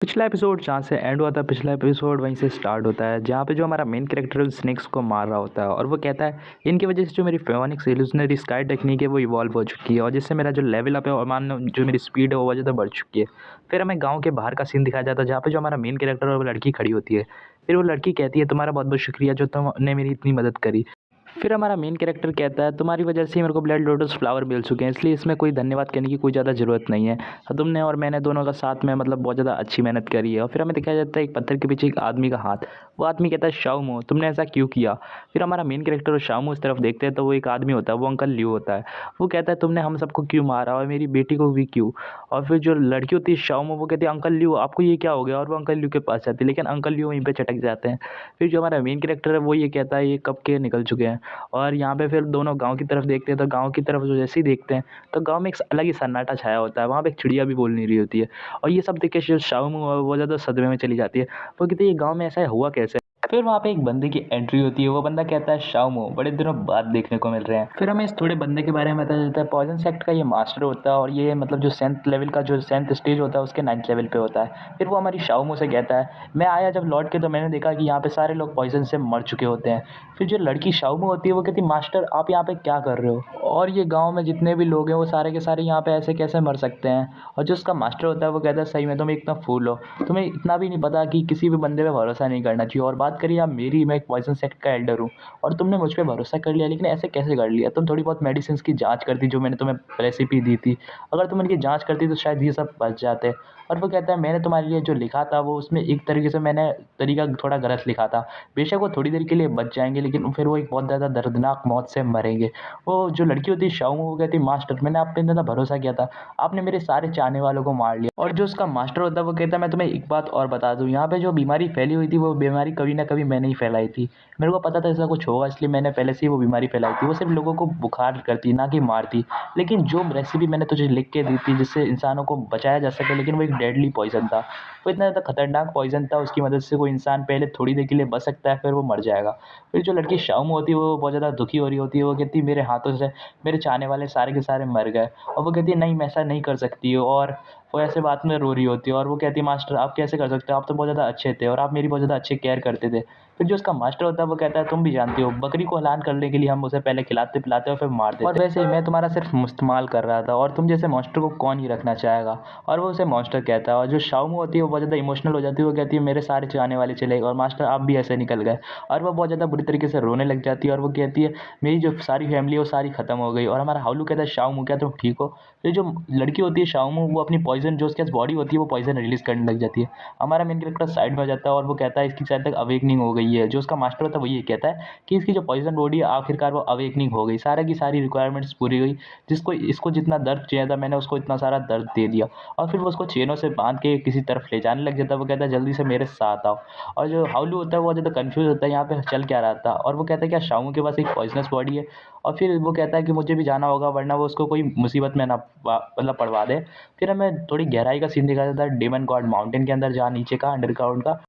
पिछला एपिसोड जहाँ से एंड हुआ था, पिछला एपिसोड वहीं से स्टार्ट होता है, जहाँ पे जो हमारा मेन कैरेक्टर है उस स्नेक्स को मार रहा होता है और वो कहता है इनकी वजह से जो मेरी फेवोनिक्स इल्यूजनरी स्काई टेक्निक है वो इवॉल्व हो चुकी है और जिससे मेरा जो लेवल अप है और मान लो जो मेरी स्पीड है वो वजह से बढ़ चुकी है। फिर हमें गाँव के बाहर का सीन दिखाया जाता है जहाँ पे जो हमारा मेन कैरेक्टर है वो लड़की खड़ी होती है। फिर वो लड़की कहती है तुम्हारा बहुत बहुत शुक्रिया जो तुमने मेरी इतनी मदद करी। फिर हमारा मेन कैरेक्टर कहता है तुम्हारी वजह से ही मेरे को ब्लड लोटस फ्लावर मिल चुके हैं, इसलिए इसमें कोई धन्यवाद करने की कोई ज़्यादा ज़रूरत नहीं है। तुमने और मैंने दोनों का साथ में मतलब बहुत ज़्यादा अच्छी मेहनत करी है। और फिर हमें दिखाया जाता है एक पत्थर के पीछे एक आदमी का हाथ। वो आदमी कहता है शाओमो तुमने ऐसा क्यों किया। फिर हमारा मेन कैरेक्टर और शाओमो उस तरफ देखते हैं तो वो एक आदमी होता है, वो अंकल लियो होता है। वो कहता है तुमने हम सबको क्यों मारा और मेरी बेटी को भी क्यों। और फिर जो लड़की होती है शाओमो वो कहती है अंकल लियो आपको ये क्या हो गया, और वो अंकल लियो के पास जाती है लेकिन अंकल लियो वहीं पर चटक जाते हैं। फिर जो हमारा मेन कैरेक्टर है वो ये कहता है ये कब के निकल चुके हैं। और यहाँ पे फिर दोनों गाँव की तरफ देखते हैं तो गाँव की तरफ जो जैसे ही देखते हैं तो गाँव में एक अलग ही सन्नाटा छाया होता है, वहाँ पे एक चिड़िया भी बोल नहीं रही होती है। और ये सब देख के जो शाओमू है वो ज़्यादा सदमे में चली जाती है। वो कहती है ये गाँव में ऐसा हुआ कैसे। फिर वहाँ पे एक बंदे की एंट्री होती है, वो बंदा कहता है शाओमू बड़े दिनों बाद देखने को मिल रहे हैं। फिर हमें इस थोड़े बंदे के बारे में बताया जाता है, पॉइजन सेक्ट का ये मास्टर होता है और ये मतलब जो 7th लेवल का जो 7th स्टेज होता है उसके 9th लेवल पे होता है। फिर वो हमारी शाओमू से कहता है मैं आया जब लौट के तो मैंने देखा कि यहाँ पे सारे लोग पॉइजन से मर चुके होते हैं। फिर जो लड़की शाओमू होती है वो कहती मास्टर आप यहाँ पे क्या कर रहे हो, और ये गाँव में जितने भी लोग हैं वो सारे के सारे यहाँ पे ऐसे कैसे मर सकते हैं। और जो उसका मास्टर होता है वो कहता है सही में तुम इतना फूल हो, तुम्हें इतना भी नहीं पता कि किसी भी बंदे पे भरोसा नहीं करना चाहिए। और बात करिए आप मेरी, मैं एक पॉइजन सेक्ट का एल्डर हूँ और तुमने मुझ पे भरोसा कर लिया, लेकिन ऐसे कैसे कर लिया। तुम थोड़ी बहुत मेडिसिन की जांच करती जो मैंने तुम्हें रेसिपी दी थी, अगर तुम इनकी जांच करती तो शायद ये सब बच जाते। और वो कहता है मैंने तुम्हारे लिए जो लिखा था वो उसमें एक तरीके से मैंने तरीका थोड़ा गलत लिखा था, बेशक वो थोड़ी देर के लिए बच जाएंगे लेकिन फिर वो एक बहुत ज़्यादा दर्दनाक मौत से मरेंगे। वो जो लड़की होती है शाओमू वो कहती है मास्टर मैंने आप पे इतना भरोसा किया था, आपने मेरे सारे चाहने वालों को मार लिया। और जो उसका मास्टर होता है वो कहता है मैं तुम्हें एक बात और बता दूं, यहाँ पे जो बीमारी फैली हुई थी वो बीमारी कभी ना कभी मैंने ही फैलाई थी। मेरे को पता था ऐसा कुछ होगा इसलिए मैंने पहले से ही वो बीमारी फैलाई थी। वो सिर्फ लोगों को बुखार करती ना कि मारती। लेकिन जो रेसिपी मैंने तुझे लिख के दी थी जिससे इंसानों को बचाया जा सके, लेकिन वो एक डेडली पॉइजन था। वो इतना ज़्यादा खतरनाक पॉइजन था, उसकी मदद से कोई इंसान पहले थोड़ी देर के लिए बच सकता है फिर वो मर जाएगा। फिर जो लड़की शाओमू होती है वो बहुत ज़्यादा दुखी हो रही होती है, वो कहती है मेरे हाथों से मेरे चाहने वाले सारे के सारे मर गए। और वो कहती है नहीं मैं ऐसा नहीं कर सकती। और वो ऐसे बात में रो रही होती है और वो कहती है मास्टर आप कैसे कर सकते हो, आप तो बहुत ज़्यादा अच्छे थे और आप मेरी बहुत ज़्यादा अच्छे केयर करते थे। फिर जो उसका मास्टर होता है वो कहता है तुम भी जानती हो बकरी को हलाल करने के लिए हम उसे पहले खिलाते पिलाते और फिर मार देते, और वैसे ही मैं तुम्हारा सिर्फ इस्तेमाल कर रहा था और तुम जैसे मॉन्स्टर को कौन ही रखना चाहेगा। और वो उसे मॉन्स्टर कहता है। और जो शाओमू होती है वो बहुत ज़्यादा इमोशनल हो जाती है, वो कहती है मेरे सारे चाहने वाले चले गए और मास्टर आप भी ऐसे निकल गए। और वो बहुत ज़्यादा बुरी तरीके से रोने लग जाती है और वो कहती है मेरी जो सारी फैमिली है वो सारी ख़त्म हो गई। और हमारा हाउलू कहता है शाओमू क्या तुम ठीक हो। तो जो लड़की होती है शाओमू वो अपनी पॉइजन जो उसके बॉडी होती है वो पॉइजन रिलीज करने लग जाती है। हमारा मेन कैरेक्टर साइड में हो जाता है और वो कहता है इसकी शायद तक अवेकनिंग हो गई है। जो उसका मास्टर होता है वो ये कहता है कि इसकी जो पॉइजन बॉडी है आखिरकार वो अवेकनिंग हो गई, सारा की सारी रिक्वायरमेंट्स पूरी हुई, जिसको इसको जितना दर्द चाहिए था मैंने उसको इतना सारा दर्द दे दिया। और फिर वो उसको चेनों से बांध के किसी तरफ ले जाने लग जाता है। वो कहता है जल्दी से मेरे साथ आओ। और जो हाउलू होता है वो ज़्यादा कंफ्यूज होता है यहाँ पे चल क्या रहा था। और वो कहता है क्या शाओमू के पास एक पॉइजनस बॉडी है। और फिर वो कहता है कि मुझे भी जाना होगा वरना वो उसको कोई मुसीबत में ना मतलब पड़वा दे। फिर हमें थोड़ी गहराई का सीन दिखाया जाता है डेमन गॉड माउंटेन के अंदर, जहाँ नीचे का अंडरग्राउंड का।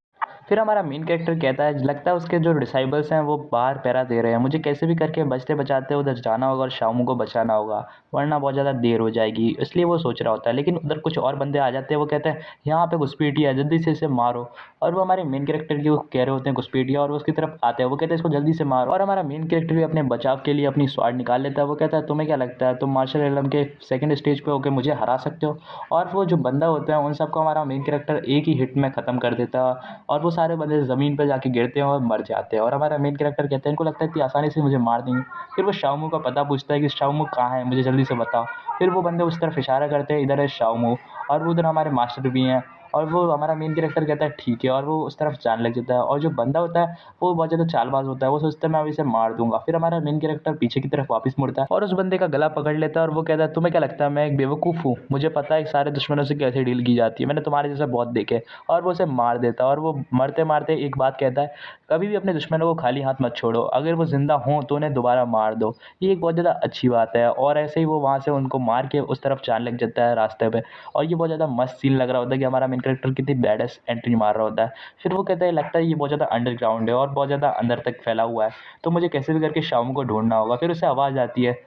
फिर हमारा मेन कैरेक्टर कहता है लगता है उसके जो डिसाइबल्स हैं वो बाहर पहरा दे रहे हैं, मुझे कैसे भी करके बचते बचाते उधर जाना होगा और शामू को बचाना होगा वरना बहुत ज़्यादा देर हो जाएगी, इसलिए वो सोच रहा होता है। लेकिन उधर कुछ और बंदे आ जाते हैं, वो कहते हैं यहाँ पे घुसपैठिया है जल्दी से इसे मारो। और वो हमारे मेन कैरेक्टर की वो कह रहे होते हैं घुसपैठिया, और वो उसकी तरफ आते हैं, वो कहते हैं इसको जल्दी से मारो। और हमारा मेन कैरेक्टर भी अपने बचाव के लिए अपनी स्वाड निकाल लेता है। वो कहता है तुम्हें क्या लगता है तुम मार्शल एलम के सेकंड स्टेज पे होकर मुझे हरा सकते हो। और वो जो बंदा होता है उन सबको हमारा मेन कैरेक्टर एक ही हिट में ख़त्म कर देता है और वो सारे बंदे ज़मीन पर जाके गिरते हैं और मर जाते हैं। और हमारा मेन कैरेक्टर कहते हैं इनको लगता है इतनी आसानी से मुझे मार देंगे। फिर वो शाओमू का पता पूछता है कि शाओमू कहाँ है, मुझे जल्दी से बताओ। फिर वो बंदे उस तरफ इशारा करते हैं इधर है शाओमू, और वो उधर हमारे मास्टर भी हैं। और वो हमारा मेन कैरेक्टर कहता है ठीक है, और वो उस तरफ जाने लग जाता है। और जो बंदा होता है वो बहुत ज़्यादा चालबाज होता है, वो सोचता है मैं अब इसे मार दूंगा। फिर हमारा मेन कैरेक्टर पीछे की तरफ वापस मुड़ता है और उस बंदे का गला पकड़ लेता है और वो कहता है तुम्हें क्या लगता है मैं एक बेवकूफ़ हूँ, मुझे पता है सारे दुश्मनों से कैसे डील की जाती है, मैंने तुम्हारे जैसे बहुत देखे। और वो उसे मार देता है और वो मरते मारते एक बात कहता है कभी भी अपने दुश्मनों को खाली हाथ मत छोड़ो, अगर वो जिंदा हों तो उन्हें दोबारा मार दो। ये एक बहुत ज़्यादा अच्छी बात है। और ऐसे ही वो वहाँ से उनको मार के उस तरफ जाने लग जाता है रास्ते पे। और ये बहुत ज़्यादा मस्त सीन लग रहा होता है कि हमारा मेन कैरेक्टर कितनी बैडेस एंट्री मार रहा होता है। फिर वो कहता है लगता है ये बहुत ज़्यादा अंडरग्राउंड है और बहुत ज़्यादा अंदर तक फैला हुआ है, तो मुझे कैसे भी करके शाओमू को ढूंढना होगा। फिर उसे आवाज़ आती है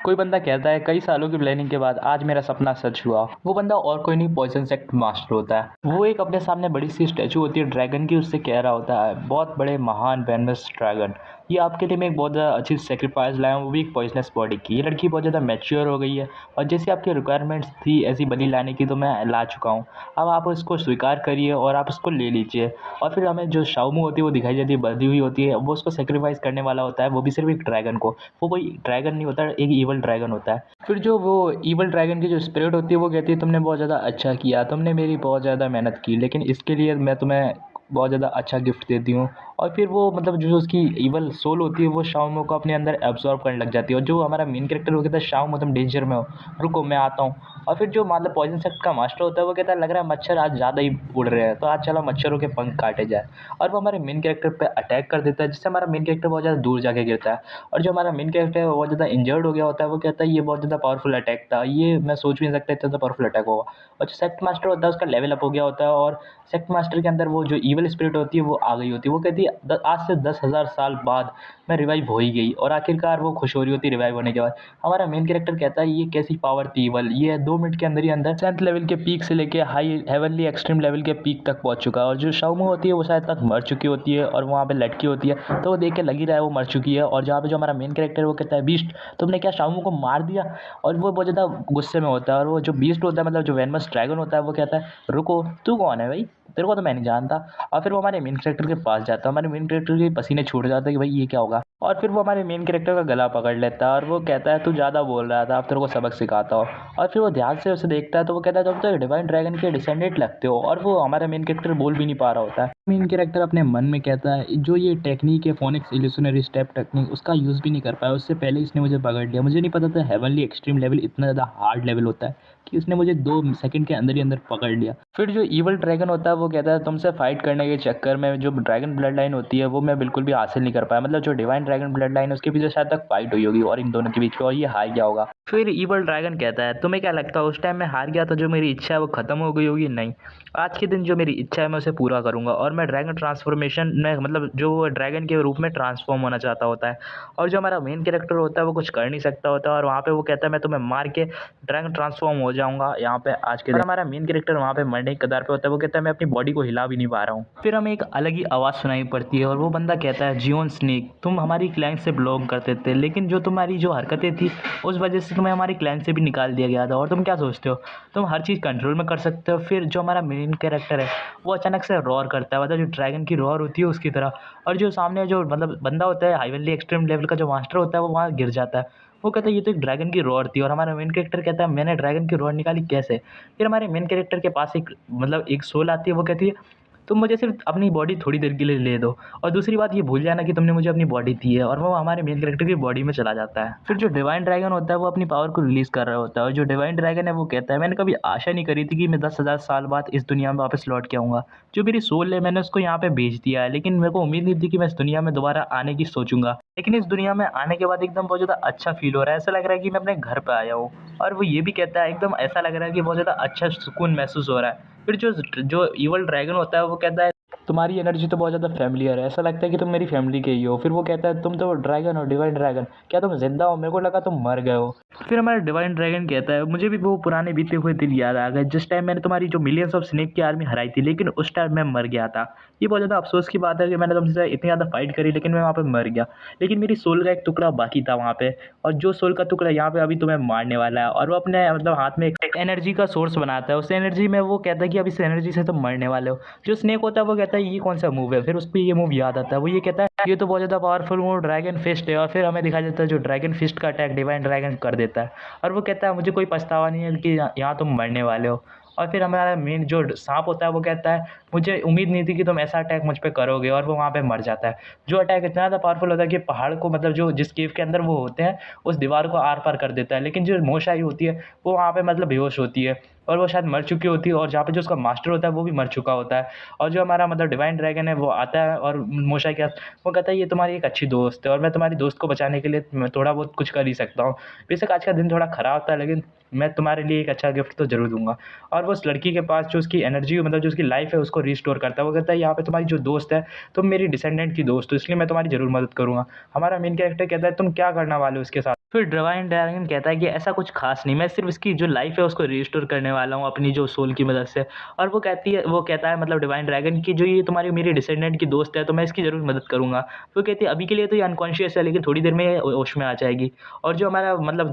कोई बंदा कहता है कई सालों की प्लानिंग के बाद आज मेरा सपना सच हुआ। वो बंदा और कोई नहीं, पॉइजन सेक्ट मास्टर होता है। वो एक अपने सामने बड़ी सी स्टैचू होती है ड्रैगन की, उससे कह रहा होता है बहुत बड़े महान वेनमस ड्रैगन, ये आपके लिए मैं एक बहुत ज़्यादा अच्छी सेक्रीफाइस लाया हूँ, वो भी एक पॉइजनस बॉडी की। ये लड़की बहुत ज़्यादा मैच्योर हो गई है और जैसे आपकी रिक्वायरमेंट्स थी ऐसी बलि लाने की तो मैं ला चुका हूँ। अब आप इसको स्वीकार करिए और आप इसको ले लीजिए। और फिर हमें जो शाओमू होती है वो दिखाई जाती है, बंधी हुई होती है, वो उसको सेक्रीफाइस करने वाला होता है, वो भी सिर्फ एक ड्रैगन को। वो कोई ड्रैगन नहीं होता, एक ईवल ड्रैगन होता है। फिर जो वो ईवल ड्रैगन की जो स्पिरिट होती है वो कहती है तुमने बहुत ज़्यादा अच्छा किया, तुमने मेरी बहुत ज़्यादा मेहनत की, लेकिन इसके लिए मैं तुम्हें बहुत ज़्यादा अच्छा गिफ्ट देती हूँ। और फिर वो मतलब जो उसकी ईवल सोल होती है वो शाओमू को अपने अंदर एब्जॉर्ब करने लग जाती है। और जो हमारा मेन कैरेक्टर वो कहता है शाओमू तुम डेंजर में हो, रुको मैं आता हूँ। और फिर जो मतलब पॉइजन सेक्ट का मास्टर होता है वो कहता है लग रहा है मच्छर आज ज़्यादा ही उड़ रहे हैं, तो आज चलो मच्छरों के पंख काटे जाए। और वो हमारे मेन कैरेक्टर पे अटैक कर देता है, जिससे हमारा मेन कैरेक्टर बहुत ज़्यादा दूर जाके गिरता है। और जो हमारा मेन कैरेक्टर है वो बहुत ज़्यादा इंजर्ड हो गया होता है, वो कहता है ये बहुत ज़्यादा पावरफुल अटैक था, ये मैं सोच भी नहीं सकता इतना ज़्यादा पावरफुल अटैक होगा। और जो सेक्ट मास्टर होता है उसका लेवल अप हो गया होता है और सेक्ट मास्टर के अंदर वो जो ईवल स्पिरिट होती है वो आ गई होती है। वो कहती है आज से 10,000 साल बाद मैं रिवाइव हो ही गई। और आखिरकार वो खुश हो रही होती है रिवाइव होने के बाद। हमारा मेन कैरेक्टर कहता है ये कैसी पावर थी ईवल, ये 2 मिनट के अंदर ही अंदर 10th लेवल के पीक से लेके हाई हेवनली एक्सट्रीम लेवल के पीक तक पहुंच चुका है। और जो शाओमू होती है वो शायद तक मर चुकी होती है और वहाँ पे लटकी होती है, तो वो देख के लग ही रहा है वो मर चुकी है। और जहाँ पे जो हमारा मेन कैरेक्टर है वो कहता है बीस्ट तुमने क्या शाओमू को मार दिया। और वो बहुत ज़्यादा गुस्से में होता है। और वो जो बीस्ट होता है मतलब जो वेनमस ड्रैगन होता है वो कहता है रुको तू कौन है भाई, तेरे को तो मैं नहीं जानता। और फिर वो हमारे मेन कैरेक्टर के पास जाता है, हमारे मेन कैरेक्टर के पसीने छूट जाते हैं कि भाई ये क्या होगा। और फिर वो हमारे मेन कैरेक्टर का गला पकड़ लेता है और वो कहता है तू ज़्यादा बोल रहा था, अब तेरे को सबक सिखाता हो। और फिर वो ध्यान से उसे देखता है तो वो कहता है तुम तो डिवाइन ड्रैगन के डिसेंडेंट लगते हो। और वो हमारा मेन कैरेक्टर बोल भी नहीं पा रहा होता है। मेन कैरेक्टर अपने मन में कहता है जो ये टेक्निक है फोनिक्स इल्यूशनरी स्टेप टेक्निक, उसका यूज़ भी नहीं कर पाया, उससे पहले इसने मुझे पकड़ लिया। मुझे नहीं पता था हेवनली एक्सट्रीम लेवल इतना ज़्यादा हार्ड लेवल होता है कि उसने मुझे 2 सेकंड के अंदर ही अंदर पकड़ लिया। फिर जो ईवल ड्रैगन होता है वो कहता है तुमसे फाइट करने के चक्कर में जो ड्रैगन ब्लड लाइन होती है वो मैं बिल्कुल भी हासिल नहीं कर पाया, मतलब जो डिवाइन ड्रैगन ब्लड लाइन है उसके पीछे शायद तक फाइट हुई होगी और इन दोनों के बीच में, और ये हार गया होगा। फिर ईवल ड्रैगन कहता है तुम्हें क्या लगता है उस टाइम मैं हार गया था, जो मेरी इच्छा है वो खत्म हो गई होगी? नहीं, आज के दिन जो मेरी इच्छा है मैं उसे पूरा करूंगा। और मैं ड्रैगन ट्रांसफॉर्मेशन में मतलब जो वो ड्रैगन के रूप में ट्रांसफॉर्म होना चाहता होता है। और जो हमारा मेन कैरेक्टर होता है वो कुछ कर नहीं सकता होता है और वहाँ पे वो कहता है मैं तुम्हें मार के ड्रैगन ट्रांसफॉर्म हो जाऊंगा यहाँ पे आज के दिन। और हमारा मेन कैरेक्टर वहाँ पे मरने के कगार पे होता है, वो कहता है मैं अपनी बॉडी को हिला भी नहीं पा रहा हूँ। फिर हमें एक अलग ही आवाज़ सुनाई पड़ती है और वो बंदा कहता है जियोन स्नेक तुम हमारी क्लैन से बिलोंग करते थे, लेकिन जो तुम्हारी जो हरकतें थी उस वजह से तुम्हें हमारी क्लैन से भी निकाल दिया गया था। और तुम क्या सोचते हो तुम हर चीज़ कंट्रोल में कर सकते हो? फिर जो हमारा मेन कैरेक्टर है वो अचानक से रॉर करता है, मतलब जो ड्रैगन की रॉर होती है उसकी तरह। और जो सामने जो मतलब बंदा होता है हाईवेली एक्सट्रीम लेवल का जो मास्टर होता है वो वहाँ गिर जाता है। वो कहता है ये तो एक ड्रैगन की रॉर थी। और हमारा मेन कैरेक्टर कहता है मैंने ड्रैगन की रॉर निकाली कैसे? फिर हमारे मेन कैरेक्टर के पास एक मतलब एक सोल आती है, वो कहती है तुम मुझे सिर्फ अपनी बॉडी थोड़ी देर के लिए ले दो और दूसरी बात ये भूल जाना कि तुमने मुझे अपनी बॉडी दी है। और वो हमारे मेन कैरेक्टर की बॉडी में चला जाता है। फिर जो डिवाइन ड्रैगन होता है वो अपनी पावर को रिलीज़ कर रहा होता है और जो डिवाइन ड्रैगन है वो कहता है मैंने कभी आशा नहीं करी थी कि मैं 10,000 साल बाद इस दुनिया में वापस लौट के आऊँगा। जो मेरी सोल है मैंने उसको यहाँ पे भेज दिया है, लेकिन मेरे को उम्मीद नहीं थी कि मैं इस दुनिया में दोबारा आने की सोचूंगा। लेकिन इस दुनिया में आने के बाद एकदम बहुत ज़्यादा अच्छा फील हो रहा है, ऐसा लग रहा है कि मैं अपने घर पे आया हूँ। और वो ये भी कहता है एकदम ऐसा लग रहा है कि बहुत ज़्यादा अच्छा सुकून महसूस हो रहा है। फिर जो जो ईवल ड्रैगन होता है वो कहता है तुम्हारी एनर्जी तो बहुत ज़्यादा फैमिलियर है, ऐसा लगता है कि तुम मेरी फैमिली के ही हो। फिर वो कहता है तुम तो ड्रैगन हो, डिवाइन ड्रैगन, क्या तुम जिंदा हो? मेरे को लगा तुम मर गए हो। फिर हमारा डिवाइन ड्रैगन कहता है मुझे भी वो पुराने बीते हुए दिन याद आ गए जिस टाइम मैंने तुम्हारी जो मिलियंस ऑफ स्नेक की आर्मी हराई थी, लेकिन उस टाइम मैं मर गया था। ये बहुत ज़्यादा अफसोस की बात है कि मैंने तुमसे इतनी ज़्यादा फाइट करी लेकिन मैं वहाँ पे मर गया। लेकिन मेरी सोल का एक टुकड़ा बाकी था वहाँ पे, और जो सोल का टुकड़ा यहाँ पे अभी तुम्हें मारने वाला है। और वो अपने मतलब हाथ में एक एनर्जी का सोर्स बनाता है, उस एनर्जी में वो कहता है कि अब इस एनर्जी से तुम मरने वाले हो। जो स्नेक होता है वो कहता है ये कौन सा मूव है? फिर उसको ये मूव याद आता है, वो ये कहता है ये तो बहुत ज़्यादा पावरफुल मूव ड्रैगन फिस्ट है। और फिर हमें दिखाई देता है जो ड्रैगन फिस्ट का अटैक डिवाइन ड्रैगन कर देता है। और वो कहता है मुझे कोई पछतावा नहीं है कि यहाँ तुम मरने वाले हो। और फिर हमारा मेन जो सांप होता है वो कहता है मुझे उम्मीद नहीं थी कि तुम ऐसा अटैक मुझ पे करोगे। और वो वहाँ पे मर जाता है। जो अटैक इतना ज़्यादा पावरफुल होता है कि पहाड़ को मतलब जो जिस केव के अंदर वो होते हैं उस दीवार को आर पार कर देता है। लेकिन जो मोशाई होती है वो वहाँ पे मतलब बेहोश होती है और वो शायद मर चुकी होती है, और जहाँ पे जो उसका मास्टर होता है वो भी मर चुका होता है। और जो हमारा मतलब डिवाइन ड्रैगन है वो आता है और मोशाई के साथ वो कहता है ये तुम्हारी एक अच्छी दोस्त है और मैं तुम्हारी दोस्त को बचाने के लिए मैं थोड़ा बहुत कुछ कर ही सकता हूँ। बेशक आज का दिन थोड़ा ख़राब था लेकिन मैं तुम्हारे लिए एक अच्छा गिफ्ट तो ज़रूर दूँगा। और वो उस लड़की के पास जो उसकी एनर्जी मतलब जो उसकी लाइफ़ है उसको रिस्टोर करता है। वो कहता है यहाँ पे तुम्हारी जो दोस्त है तुम मेरी डिसेंडेंट की दोस्त हो, इसलिए मैं तुम्हारी ज़रूर मदद करूँगा। हमारा मेन कैरेक्टर कहता है तुम क्या करने वाले हो उसके साथ? फिर डिवाइन ड्रैगन कहता है कि ऐसा कुछ ख़ास नहीं, मैं सिर्फ़ इसकी जो लाइफ़ है उसको रिस्टोर करने वाला हूँ अपनी जो सोल की मदद से। और वो कहता है मतलब डिवाइन ड्रैगन कि जो ये तुम्हारी मेरी डिसेंडेंट की दोस्त है तो मैं इसकी ज़रूर मदद करूँगा। वो कहती है अभी के लिए तो ये अनकॉन्शियस है लेकिन थोड़ी देर में ये होश में आ जाएगी। और जो हमारा मतलब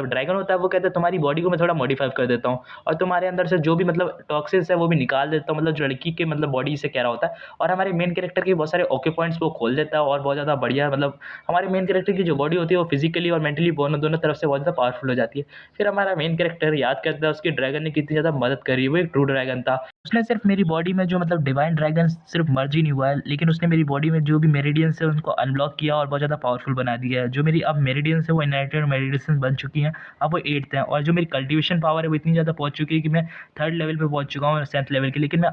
ड्रैगन होता है वो कहता है तुम्हारी बॉडी को मैं थोड़ा मॉडिफ़ाई कर देता हूँ और तुम्हारे अंदर से जो भी मतलब टॉक्सिन्स है वो भी निकाल देता हूँ, मतलब जो लड़की के मतलब बॉडी से कह रहा होता है। और हमारे मेन कैरेक्टर के बहुत सारे ऑक्यूपॉइंट्स वो खोल देता है और बहुत ज़्यादा बढ़िया मतलब हमारे मेन कैरेक्टर की जो बॉडी होती है वो फिजिकली और मेंटली दोनों दोनों तरफ से बहुत ज़्यादा पावरफुल हो जाती है। फिर हमारा मेन कैरेक्टर याद करता है उसके ड्रैगन ने कितनी ज़्यादा मदद करी, वो एक ट्रू ड्रैगन था। उसने सिर्फ़ मेरी बॉडी में जो मतलब डिवाइन ड्रैगन सिर्फ़ मर्ज ही नहीं हुआ है, लेकिन उसने मेरी बॉडी में जो भी मेरिडियंस है उनको अनब्लॉक किया और बहुत ज़्यादा पावरफुल बना दिया है। जो मेरी अब मेरिडियंस है वो इनहेरिटेड मेरिडियंस बन चुकी हैं, अब वो 8th हैं और जो मेरी कल्टीवेशन पावर है वो इतनी ज़्यादा पहुँच चुकी है कि मैं 3rd लेवल पे पहुँच चुका हूँ 7th लेवल के, लेकिन मैं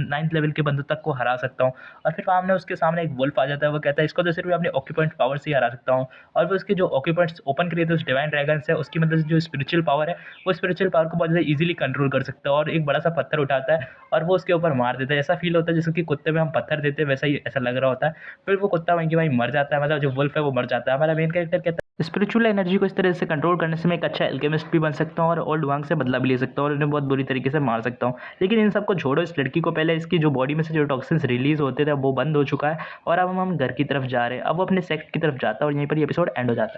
9th लेवल के बंदों तक को हरा सकता हूँ। और फिर सामने उसके सामने एक वुल्फ आ जाता है, वो कहता है इसको तो सिर्फ़ मैं अपने ऑक्यूपेंट पावर से ही हरा सकता हूँ। और वो उसके जो ऑक्यूपेंट्स ओपन किए थे उस डिवाइन ड्रैगन से, उसकी मतलब जो स्पिरिचुअल पावर है, वो स्पिरिचुअल पावर को बहुत ज़्यादा ईज़िली कंट्रोल कर सकता है और एक बड़ा-सा पत्थर उठाता है और वो उसके ऊपर मार देता है। ऐसा फ़ील होता है जैसे कि कुत्ते में हम पत्थर देते हैं, वैसा ही ऐसा लग रहा होता है। फिर वो कुत्ता वहीं की वहीं मर जाता है, मतलब जो वुल्फ है वो मर जाता है। हमारा मेन कैरेक्टर कहता है स्पिरिचुअल एनर्जी को इस तरह से कंट्रोल करने से मैं एक अच्छा अल्केमिस्ट भी बन सकता हूँ और ओल्ड वांग से बदला भी ले सकता हूँ और उन्हें बहुत बुरी तरीके से मार सकता हूँ। लेकिन इन सबको छोड़ो, इस लड़की को पहले इसकी जो बॉडी में से जो टॉक्सिन्स रिलीज़ होते थे वो बंद हो चुका है और अब हम घर की तरफ जा रहे हैं। अब वो अपने सेक्ट की तरफ जाता है और यहीं पर ये एपिसोड एंड हो जाता है।